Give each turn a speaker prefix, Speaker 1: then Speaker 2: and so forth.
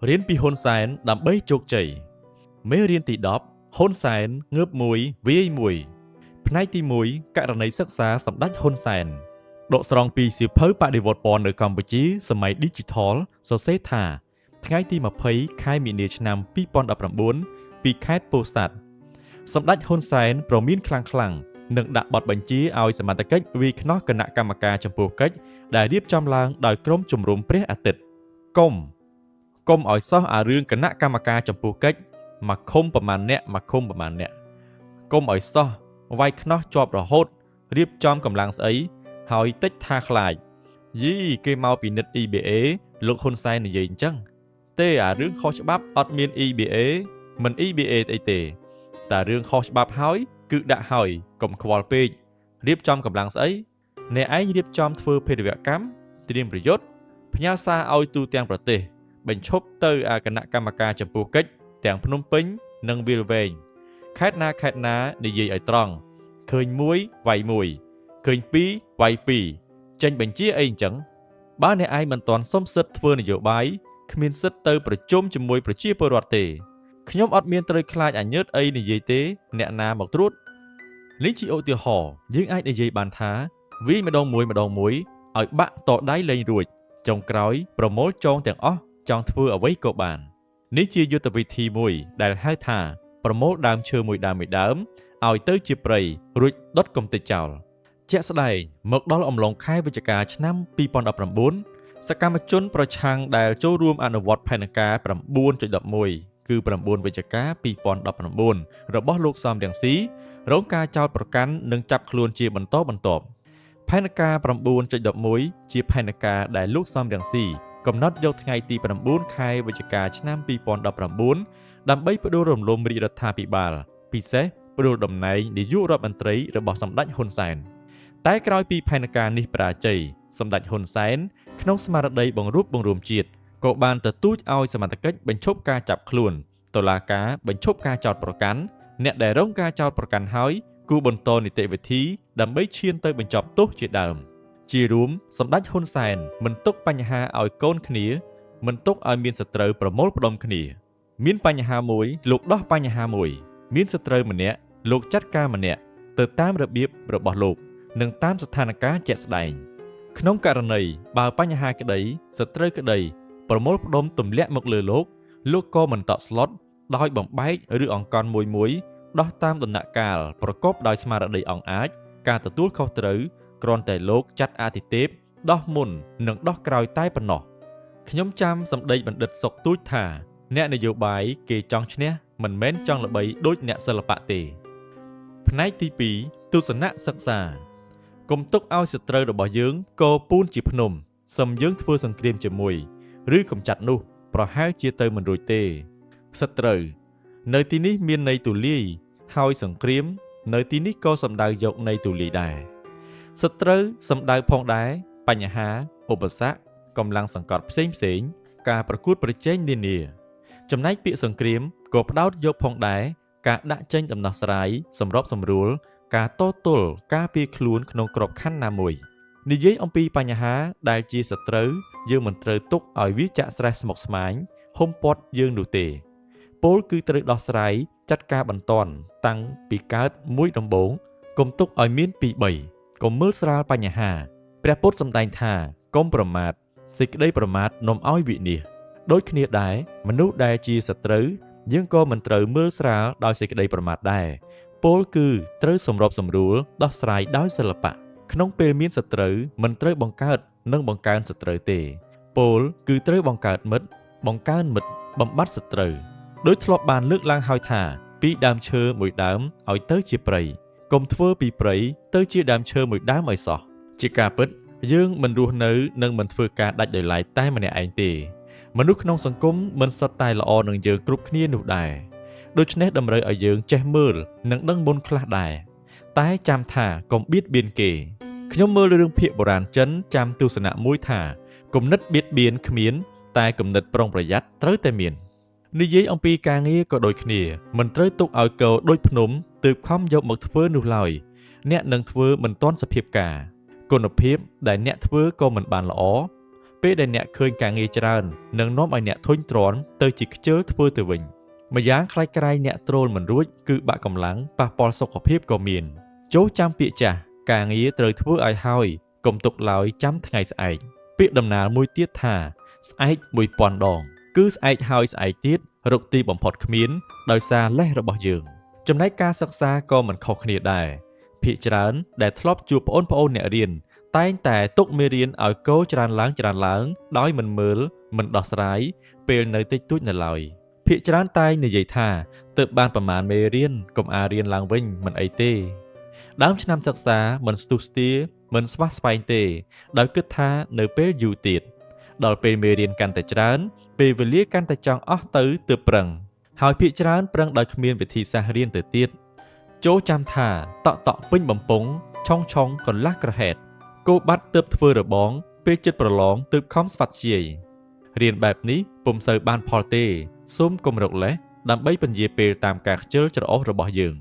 Speaker 1: រៀនពីហ៊ុនសែនដើម្បីជោគជ័យមេរៀនទី10ហ៊ុនសែនងើបមួយវាយមួយផ្នែកទី1ករណីសិក្សាសម្ដេចហ៊ុនសែនដកស្រង់ពីសៀវភៅបដិវត្តពណ៌នៅកម្ពុជាសម័យ Digital សរសេរថាថ្ងៃទី20ខែមីនាឆ្នាំ2019ពីខេត្តពោធិ៍សាត់សម្ដេចហ៊ុនសែនប្រមានខ្លាំងនឹងដាក់បទបញ្ជាឲ្យសមត្ថកិច្ចវាយខ្នោះគណៈកម្មការចំពោះកិច្ចដែលរៀបចំឡើងដោយក្រុមជំរំព្រះអាទិត្យកុំឲ្យសោះអារឿងគណៈកម្មការចំពោះកិច្ចមកឃុំប្រមាណអ្នកកុំឲ្យសោះវាយខ្នោះជាប់រហូតរៀបចំកម្លាំងស្អីហើយតិចថាខ្លាចយីគេមកពិនិត្យ EBA លោកហ៊ុនសែននិយាយអញ្ចឹងទេអារឿងខុសច្បាប់អត់មាន EBA មិន EBA អីទេតែរឿងខុសច្បាប់ហើយគឺដាក់ហើយកុំខ្វល់ពេករៀបចំកម្លាំងស្អីអ្នកឯងរៀបចំធ្វើភេរវកម្មត្រៀមប្រយុទ្ធផ្ញើសារឲ្យទូទាំងប្រទេសបញ្ឈប់ទៅអាគណៈកម្មការចំពោះកិច្ចទាំងភ្នំពេញនិងវាលវែងខេត្តណានិយាយឲ្យត្រង់ឃើញមួយវាយមួយឃើញពីរវាយពីរចេញបញ្ជាអីអញ្ចឹងបើអ្នកឯងមិនទាន់សុំសិទ្ធធ្វើនយោបាយគ្មានសិទ្ធទៅប្រជុំជាមួយប្រជាពលរដ្ឋទេខ្ញុំអត់មានត្រូវខ្លាចអាញើតអីនិយាយទេអ្នកណាមកត្រួតនេះជាឧទាហរណ៍យើងអាចនិយាយបានថាវាយម្ដងមួយឲ្យបាក់តដៃលែងរួចចុងក្រោយប្រមូលចងទាំងអស់ចង់ធ្វើអ្វីក៏បាននេះជាយុទ្ធវិធីមួយដែលហៅថាប្រមូលដើមឈើមួយដើមឲ្យទៅជាព្រៃរួចដុតកំទេចចោលជាក់ស្ដែងមកដល់អំឡុងខែវិច្ឆិកាឆ្នាំ2019សកម្មជនប្រឆាំងដែលចូលរួមអនុវត្តផែនការ 9.11 គឺ9វិច្ឆិកា2019របស់លោកសំរងស៊ីរងការចោទប្រកាន់និងចាប់ខ្លួនជាបន្តបន្ទាប់ផែនការ 9.11 ជាផែនការដែលលោកសំរងស៊ីកំណត់យកថ្ងៃទី9ខែវិច្ឆិកាឆ្នាំ2019ដើម្បីផ្ដួលរំលំរាជរដ្ឋាភិបាលពិសេសផ្ដួលតំណែងនាយករដ្ឋមន្ត្រីរបស់សម្ដេចហ៊ុនសែនតែក្រោយពីផែនការនេះបរាជ័យសម្ដេចហ៊ុនសែនក្នុងស្មារតីបង្រួបបង្រួមជាតិក៏បានទទូចឲ្យសមត្ថកិច្ចបញ្ឈប់ការចាប់ខ្លួនតុលាការបញ្ឈប់ការចោទប្រកាន់អ្នកដែលរងការចោទប្រកាន់ហើយគូបន្តនីតិវិធីដើម្បីឈានទៅបញ្ចប់ទោសជាដើមជារួមសម្ដេចហ៊ុនសែនមិនទុកបញ្ហាឲ្យកូនគ្នាមិនទុកឲ្យមានសត្រូវប្រមូលផ្ដុំគ្នាមានបញ្ហាមួយលោកដោះបញ្ហាមួយមានសត្រូវម្នាក់លោកចាត់ការម្នាក់ទៅតាមរបៀបរបស់លោកនិងតាមស្ថានភាពជាក់ស្ដែងក្នុងករណីបើបញ្ហាក្តីសត្រូវក្តីប្រមូលផ្ដុំទម្លាក់មកលើលោកក៏មិនតក់ស្លុតដោយបំបែកឬអង្កន់មួយដោះតាមដំណាក់កាលប្រកបដោយស្មារតីអង់អាចការទទួលខុសត្រូវគ្រាន់តែលោកចាត់អាទិទេពដោះមុននិងដោះក្រោយតែប៉ុណ្ណោះខ្ញុំចាំសម្ដីបណ្ឌិតសុកទូចថាអ្នកនយោបាយគេចង់ឈ្នះមិនមែនចង់ល្បីដូចអ្នកសិល្បៈទេផ្នែកទី2ទស្សនៈសិក្សាកុំទុកឲ្យសត្រូវរបស់យើងកពូនជាភ្នំសឹមយើងធ្វើសង្គ្រាមជាមួយឬកំចាត់នោះប្រហែលជាទៅមិនរួចទេសត្រូវនៅទីនេះមានន័យទូលាយហើយសង្គ្រាមនៅទីនេះក៏សំដៅយកន័យទូលាយដែរសត្រូវសំដៅផងដែរបញ្ហាឧបសគ្គកម្លាំងសង្កត់ផ្សេងការប្រកួតប្រជែងនានាចំណែកពាក្យសង្គ្រាមក៏ផ្ដោតយកផងដែរការដាក់ចេញដំណោះស្រាយសម្របសម្រួលការតទល់ការពារខ្លួនក្នុងក្របខ័ណ្ឌណាមួយនិយាយអំពីបញ្ហាដែលជាសត្រូវយើងមិនត្រូវទុកឲ្យវាចាក់ស្រេះស្មុគស្មាញហុំព័ទ្ធយើងនោះទេពោលគឺត្រូវដោះស្រាយចាត់ការបន្ទាន់តាំងពីកើតមួយដំបូងកុំទុកឲ្យមានពី3កុំមើលស្រាលបញ្ហាព្រះពុទ្ធសម្ដែងថាកុំប្រមាទសេចក្តីប្រមាទនាំឲ្យវិនាសដូចគ្នាដែរមនុស្សដែលជាសត្រូវយើងក៏មិនត្រូវមើលស្រាលដោយសេចក្តីប្រមាទដែរពោលគឺត្រូវសម្របសម្រួលដោះស្រាយដោយសិល្បៈក្នុងពេលមានសត្រូវមិនត្រូវបង្កើតនិងបង្កើនសត្រូវទេពោលគឺត្រូវបង្កើតមិត្តបង្កើនមិត្តបំបត្តិសត្រូវដោយធ្លាប់បានលើកឡើងហើយថាពីដើមឈើមួយដើមឲ្យទៅជាព្រៃកុំធ្វើពីព្រៃទៅជាដើមឈើមួយដើមឲ្យសោះជាការពិតយើងមិនរស់នៅនិងមិនធ្វើការដាច់ដោយឡែកតែម្នាក់ឯងទេមនុស្សក្នុងសង្គមមិនសុទ្ធតែល្អនឹងយើងគ្រប់គ្នានោះដែរដូច្នេះតម្រូវឲ្យយើងចេះមើលនិងដឹងមុនខ្លះដែរតែចាំថាកុំបៀតបៀនគេខ្ញុំមើលរឿងភាគបុរាណចិនចាំទស្សនៈមួយថាគំនិតបៀតបៀនគ្មានតែគំនិតប្រុងប្រយ័ត្នត្រូវតែមាននិយាយអំពីការងារក៏ដូចគ្នាមិនត្រូវទុកឲ្យកោដូចភ្នំទើបខំយកមកធ្វើនោះឡើយអ្នកនឹងធ្វើមិនទាន់សភាពការគុណភាពដែលអ្នកធ្វើក៏មិនបានល្អ ព ពេលដែលអ្នកឃើញការងារច្រើននឹងនាំឲ្យអ្នកធុញទ្រាន់ទៅជាខ្ជិលធ្វើទៅវិញម្យ៉ាងខ្លាចក្រែងអ្នកទ្រោលមិនរួចគឺបាក់កម្លាំងប៉ះពាល់សុខភាពក៏មានចូលចាំពាក្យចាស់ការងារត្រូវធ្វើឲ្យហើយកុំទុកឡើយចាំថ្ងៃស្អែកពាក្យដំណាលមួយទៀតថាស្អែក1000ដងគឺស្អែកហើយស្អែកទៀតរកទីបំផុតគ្មានដោយសារលេសរបស់យើងចំណែកការសិក្សាក៏មិនខុសគ្នាដែរភាគច្រើនដែលធ្លាប់ជួបប្អូនអ្នករៀនតែងតែទុកមេរៀនឲ្យកោច្រើនឡើងដោយមិនមើលមិនដោះស្រាយពេលនៅតិចតួចនៅឡើយភាគច្រើនតែងនិយាយថាទើបបានប្រមាណមេរៀនកុំអារៀនឡើងវិញមិនអីទេដើមឆ្នាំសិក្សាមិនស្ទុះស្ទាមិនស្វះស្វែងទេដោយគិតថានៅពេលយូរទៀតដល់ពេលមេរៀនកាន់តែច្រើនពេលវេលាកាន់តែចង់អស់ទៅទើបប្រឹងហើយភាគច្រើនប្រឹងដោយគ្មានវិធីសាស្ត្ររៀនទៅទៀតចូលចាំថាតក់ពេញបំពង់ឆុងកន្លះក្រហេតគោបាត់ទើបធ្វើរបងពេលចិត្តប្រឡងទើបខំស្វាត់ជាយរៀនបែបនេះពុំសូវបានផលទេសូមកុំរកលេសដើម្បីពន្យាពេលតាមការខ្ជិលច្រអូសរបស់យើង